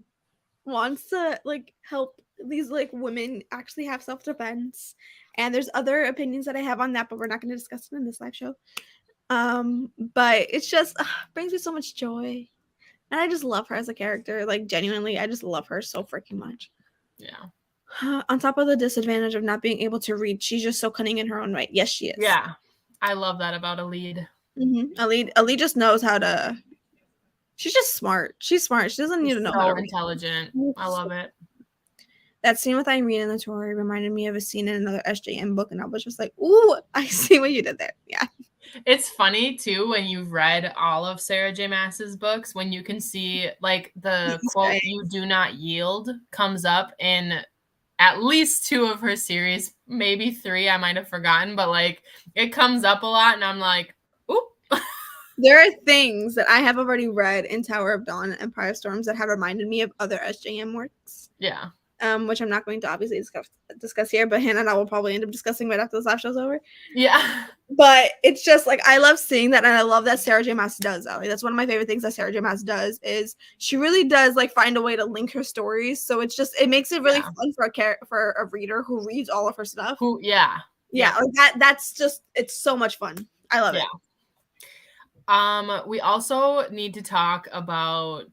wants to like help these like women actually have self-defense. And there's other opinions that I have on that, but we're not going to discuss it in this live show. But it's just brings me so much joy. And I just love her as a character. Like genuinely, I just love her so freaking much. Yeah. On top of the disadvantage of not being able to read, she's just so cunning in her own right. Yes, she is. Yeah. I love that about Alid. Alid just knows how to. She's just smart. She's smart. She doesn't need to know how to read. Intelligent. I love it. That scene with Irene and the Tory reminded me of a scene in another SJM book, and I was just like, ooh, I see what you did there. Yeah. It's funny, too, when you've read all of Sarah J. Maas's books, when you can see, like, the quote, "you do not yield," comes up in at least 2 of her series, maybe 3, I might have forgotten, but, like, it comes up a lot, and I'm like, oop. There are things that I have already read in Tower of Dawn and Empire of Storms that have reminded me of other SJM works. Yeah. Which I'm not going to obviously discuss here, but Hannah and I will probably end up discussing right after this live show's over. Yeah. But it's just like I love seeing that, and I love that Sarah J. Maas does that. Like that's one of my favorite things that Sarah J. Maas does is she really does like find a way to link her stories. So it's just it makes it really fun for a reader who reads all of her stuff. Yeah. Like that's just it's so much fun. I love it. We also need to talk about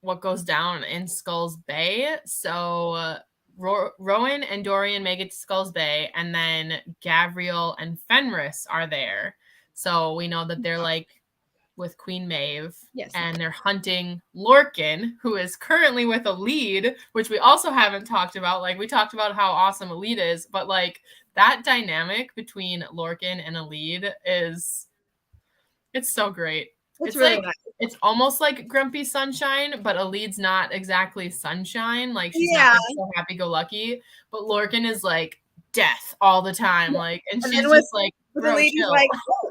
what goes down in Skulls Bay. So Rowan and Dorian make it to Skulls Bay, and then Gavriel and Fenris are there. So we know that they're like with Queen Maeve, and they're hunting Lorcan, who is currently with Alid, which we also haven't talked about. Like we talked about how awesome Alid is, but like that dynamic between Lorcan and Alid it's so great. It's really like nice. It's almost like Grumpy Sunshine, but Alid's not exactly sunshine. Like she's not like, so happy-go-lucky, but Lorcan is like death all the time. Like, and she's just like, bro, chill. Like, oh.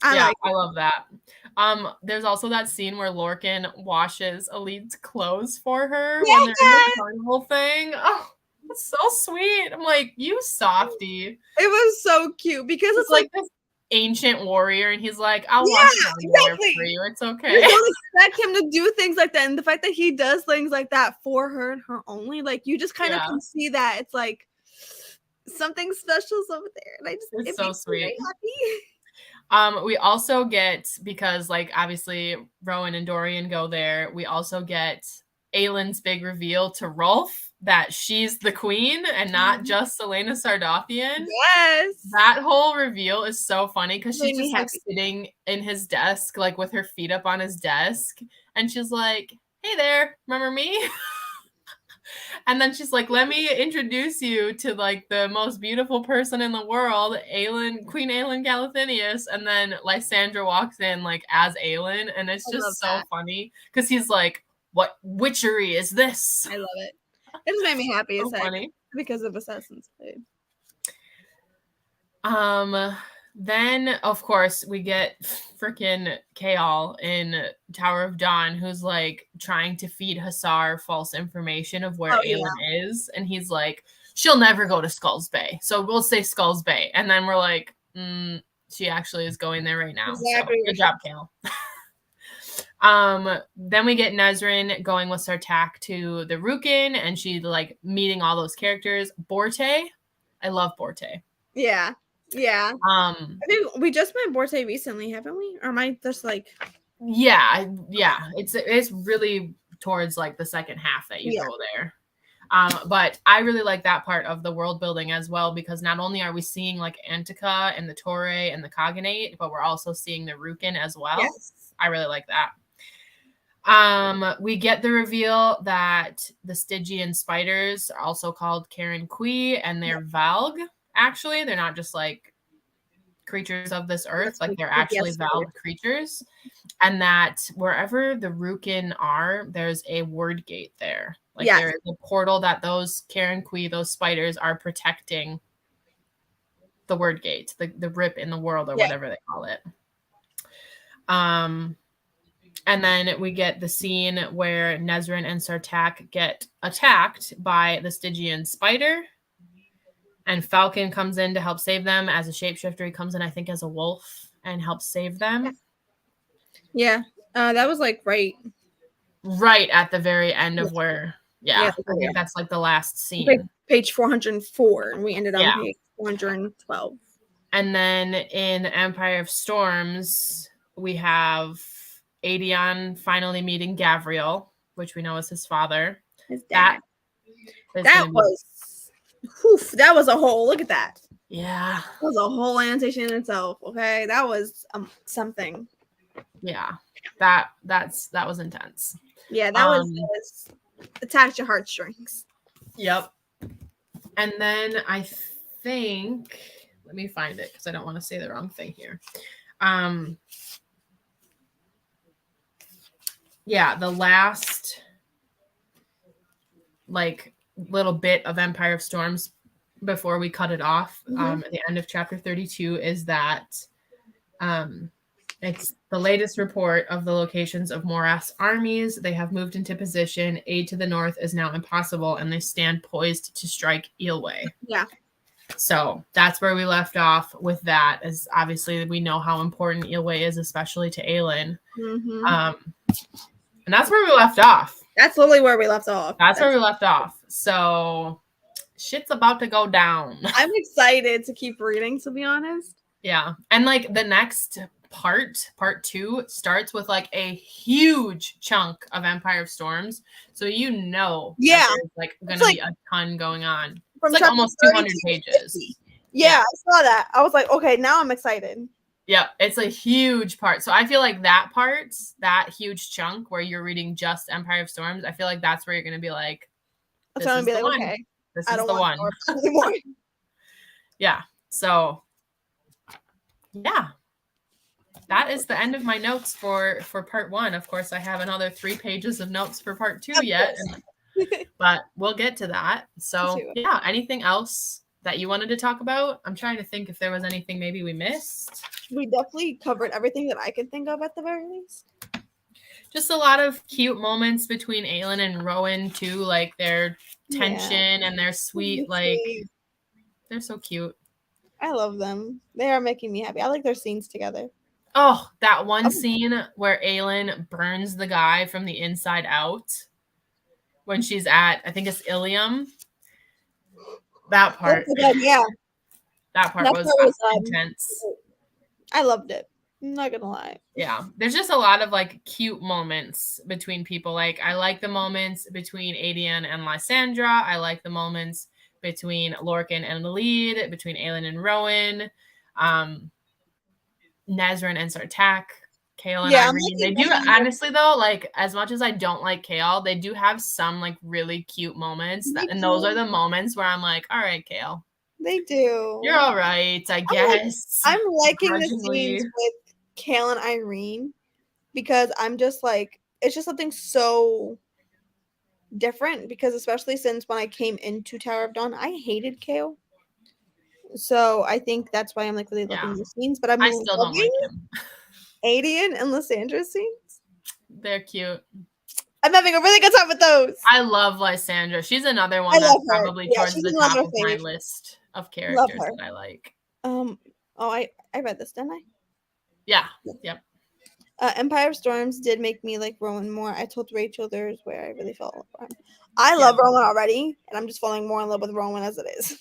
I love that. There's also that scene where Lorcan washes Alid's clothes for her when they're in the carnival thing. Oh, that's so sweet. I'm like, you softie. It was so cute because it's like this ancient warrior, and he's like, I'll wash your for you. It's okay. You don't expect him to do things like that, and the fact that he does things like that for her and her only, like you just kind of can see that it's like something special's over there, and it's so sweet. We also get, because like obviously Rowan and Dorian go there, we also get Aylin's big reveal to Rolf that she's the queen and not just Selena Sardathian. Yes. That whole reveal is so funny because she's just like sitting in his desk, like with her feet up on his desk. And she's like, hey there, remember me? And then she's like, let me introduce you to like the most beautiful person in the world, Queen Aylin Galathinius. And then Lysandra walks in like as Aylin, and it's just so funny because he's like, what witchery is this? I love it. It just made me happy So as heck funny. because of Assassin's Creed. Then of course we get freaking Kale in Tower of Dawn, who's like trying to feed Hussar false information of where Aelin is, and he's like, she'll never go to Skulls Bay, so we'll say Skulls Bay, and then we're like, she actually is going there right now. Exactly. So good job, Kale. Then we get Nesrin going with Sartak to the Rukin, and she like meeting all those characters. Borte, I love Borte. Yeah. I think we just met Borte recently, haven't we? Or am I just like? Yeah. It's really towards like the second half that you go there. But I really like that part of the world building as well, because not only are we seeing like Antica and the Torre and the Cognate, but we're also seeing the Rukin as well. Yes. I really like that. We get the reveal that the Stygian spiders are also called Karen Kui, and they're Valg. Actually, they're not just like creatures of this earth, like they're actually Valg creatures, and that wherever the Rukin are, there's a word gate there. Like there is a portal that those Karen Kui, those spiders, are protecting the word gate, the rip in the world, or whatever they call it. And then we get the scene where Nesrin and Sartak get attacked by the Stygian spider, and Falcon comes in to help save them as a shapeshifter. He comes in, I think, as a wolf and helps save them. Yeah, that was like right at the very end of where. I think that's like the last scene. Like page 404, and we ended on page 412. And then in Empire of Storms, we have Aedion finally meeting Gavriel, which we know is his father. His dad. That was a whole, look at that. Yeah. That was a whole annotation in itself. Okay. That was something. Yeah. That was intense. Yeah, that was attached to heartstrings. Yep. And then I think, let me find it because I don't want to say the wrong thing here. The last like little bit of Empire of Storms before we cut it off at the end of chapter 32 is that it's the latest report of the locations of Morath's armies. They have moved into position. Aid to the north is now impossible, and they stand poised to strike Eelway. Yeah. So that's where we left off with that, as obviously we know how important Eelway is, especially to Aelin. And that's where we left off. That's literally where we left off. That's where we left off. So shit's about to go down. I'm excited to keep reading, to be honest. Yeah. And like the next part 2, starts with like a huge chunk of Empire of Storms. So there's like going to be a ton going on. It's like almost 200 pages. Yeah, I saw that. I was like, okay, now I'm excited. Yeah, it's a huge part. So I feel like that part, that huge chunk where you're reading just Empire of Storms, I feel like that's where you're going to be like, this is the one. Okay, this is the one. Yeah. So, yeah. That is the end of my notes for part 1. Of course, I have another 3 pages of notes for part 2 yet. But we'll get to that. So, yeah, anything else that you wanted to talk about? I'm trying to think if there was anything maybe we missed. We definitely covered everything that I could think of at the very least. Just a lot of cute moments between Aelin and Rowan too, like their tension and their sweet, like they're so cute. I love them. They are making me happy. I like their scenes together. Oh, that one scene where Aelin burns the guy from the inside out when she's at, I think it's Ilium. That part. That part was intense. I loved it. I'm not gonna lie. Yeah. There's just a lot of like cute moments between people. Like I like the moments between Aedion and Lysandra. I like the moments between Lorcan and Lead, between Aelin and Rowan, Nesrin and Sartak, Kale and Irene. They do, honestly though, like as much as I don't like Kale, they do have some like really cute moments and those are the moments where I'm like, all right, Kale. They do. You're all right, I guess. I'm liking the scenes with Kale and Irene because I'm just like, it's just something so different because especially since when I came into Tower of Dawn, I hated Kale. So I think that's why I'm like really loving these scenes. But I'm I still don't like him. Adian and Lysandra scenes. They're cute. I'm having a really good time with those. I love Lysandra. She's another one that's probably towards the top of my list of characters that I like. I read this, didn't I? Yeah. Yep. Empire of Storms did make me like Rowan more. I told Rachel there's where I really fell in love with him. I love Rowan already, and I'm just falling more in love with Rowan as it is.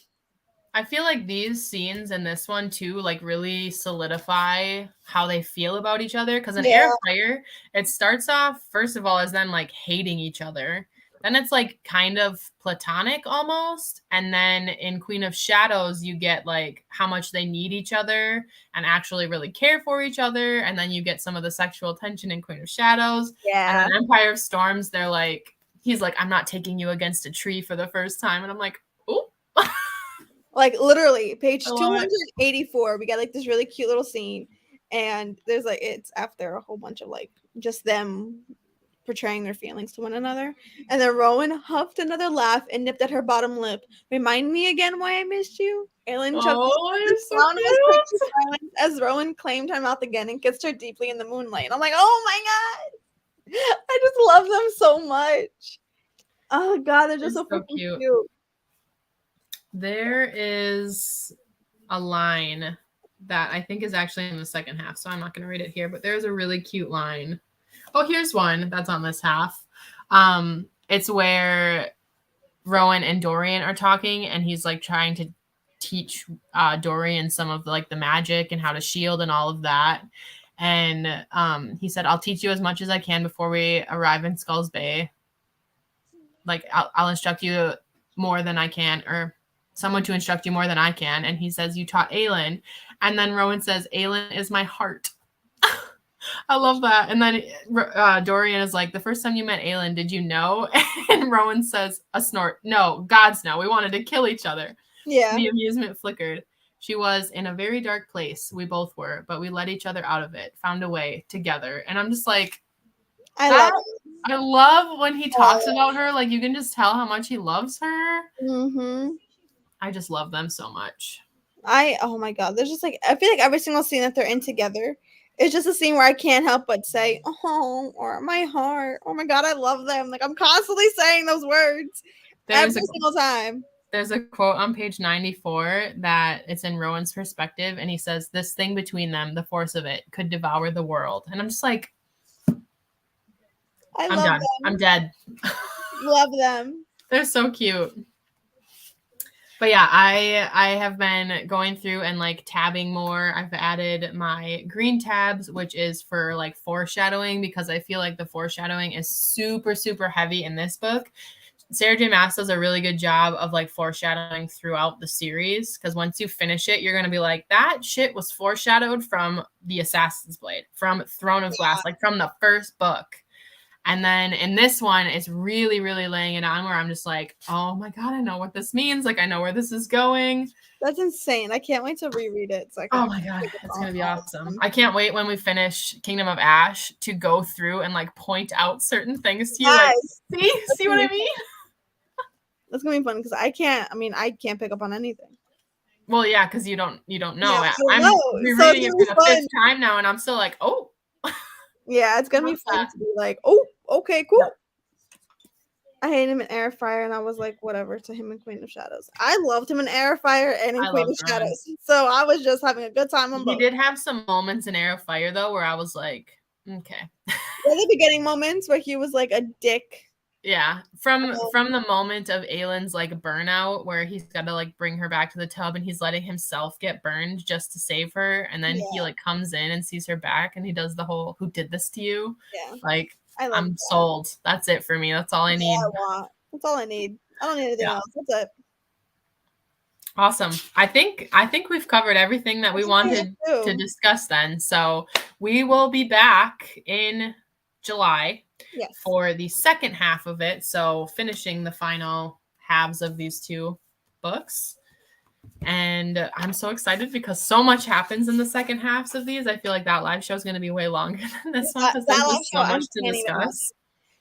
I feel like these scenes in this one too, like really solidify how they feel about each other. Because in Heir of Fire, it starts off first of all as them like hating each other. Then it's like kind of platonic almost. And then in Queen of Shadows, you get like how much they need each other and actually really care for each other. And then you get some of the sexual tension in Queen of Shadows. Yeah. And then Empire of Storms, they're like, he's like, I'm not taking you against a tree for the first time. And I'm like, oh. Like literally page 284, we got like this really cute little scene. And there's like, it's after a whole bunch of like just them portraying their feelings to one another. And then Rowan huffed another laugh and nipped at her bottom lip. Remind me again why I missed you. Aelin as Rowan claimed her mouth again and kissed her deeply in the moonlight. I'm like, oh my god, I just love them so much. Oh god, they're just so cute. There is a line that I think is actually in the second half, so I'm not going to read it here, but there's a really cute line. Oh, here's one that's on this half. It's where Rowan and Dorian are talking, and he's like trying to teach Dorian some of like the magic and how to shield and all of that. And he said, I'll teach you as much as I can before we arrive in Skulls Bay. Like, I'll instruct you more than I can, or someone to instruct you more than I can. And he says, you taught Aelin. And then Rowan says, Aelin is my heart. I love that. And then Dorian is like, the first time you met Aelin, did you know? And Rowan says, a snort. No, gods no. We wanted to kill each other. Yeah. The amusement flickered. She was in a very dark place. We both were, but we let each other out of it, found a way together. And I'm just like, I love when he talks about her. Like, you can just tell how much he loves her. Mm-hmm. I just love them so much. Oh my god, there's just like, I feel like every single scene that they're in together, it's just a scene where I can't help but say, oh, or my heart. Oh my god, I love them. Like, I'm constantly saying those words every single time. There's a quote on page 94 that it's in Rowan's perspective, and he says, this thing between them, the force of it, could devour the world. And I'm just like, I'm done. Them. I'm dead. Love them. They're so cute. But yeah, I have been going through and like tabbing more. I've added my green tabs, which is for like foreshadowing, because I feel like the foreshadowing is super, super heavy in this book. Sarah J. Maas does a really good job of like foreshadowing throughout the series, because once you finish it, you're going to be like, that shit was foreshadowed from the Assassin's Blade, from Throne of Glass, like from the first book. And then in this one, it's really, really laying it on where I'm just like, oh my god, I know what this means. Like, I know where this is going. That's insane. I can't wait to reread it. Oh my god, it's going to be awesome. I can't wait when we finish Kingdom of Ash to go through and like point out certain things to you. Nice. Like, see what I mean? That's going to be fun because I can't pick up on anything. Well, yeah, because you don't know. Yeah, I'm rereading it for the fifth time now, and I'm still like, oh. Yeah, it's gonna be fun to be like, oh, okay, cool. Yep. I hate him in Heir of Fire, and I was like, whatever, to him in Queen of Shadows. I loved him in Heir of Fire and in Queen of Shadows, so I was just having a good time on both. He did have some moments in Heir of Fire, though, where I was like, okay. Were the beginning moments where he was like a dick? Yeah, from the moment of Aelin's like burnout, where he's got to like bring her back to the tub, and he's letting himself get burned just to save her, and then he like comes in and sees her back, and he does the whole "who did this to you?" Yeah, like I'm sold. That's it for me. That's all I need. That's all I need. I don't need anything else. That's it. Awesome. I think we've covered everything that we wanted to discuss then. So we will be back in July. Yes. For the second half of it, so finishing the final halves of these two books. And I'm so excited because so much happens in the second halves of these. I feel like that live show is going to be way longer than this one because there's so much to discuss.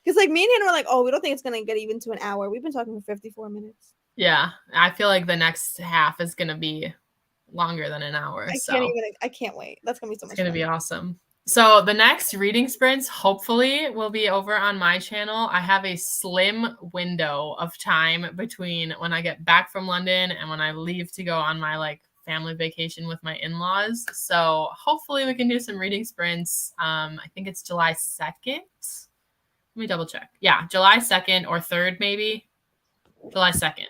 Because like me and Hannah were like, oh, we don't think it's gonna get even to an hour. We've been talking for 54 minutes. Yeah, I feel like the next half is gonna be longer than an hour. I can't wait. That's gonna be so much It's gonna fun. be awesome. So the next reading sprints hopefully will be over on my channel. I have a slim window of time between when I get back from London and when I leave to go on my like family vacation with my in-laws. So hopefully we can do some reading sprints. I think it's July 2nd. Let me double check. Yeah, July 2nd or 3rd maybe. July 2nd.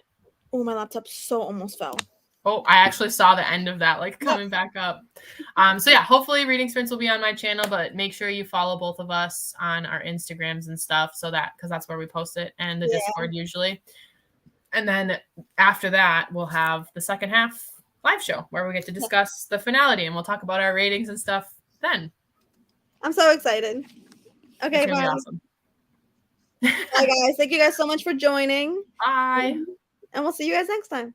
Oh, my laptop so almost fell. Oh, I actually saw the end of that, like coming back up. So yeah, hopefully reading sprints will be on my channel, but make sure you follow both of us on our Instagrams and stuff, so that because that's where we post it, and the Discord usually. And then after that, we'll have the second half live show where we get to discuss the finality, and we'll talk about our ratings and stuff then. I'm so excited. Okay, bye. Awesome. Bye, guys. Thank you guys so much for joining. Bye. And we'll see you guys next time.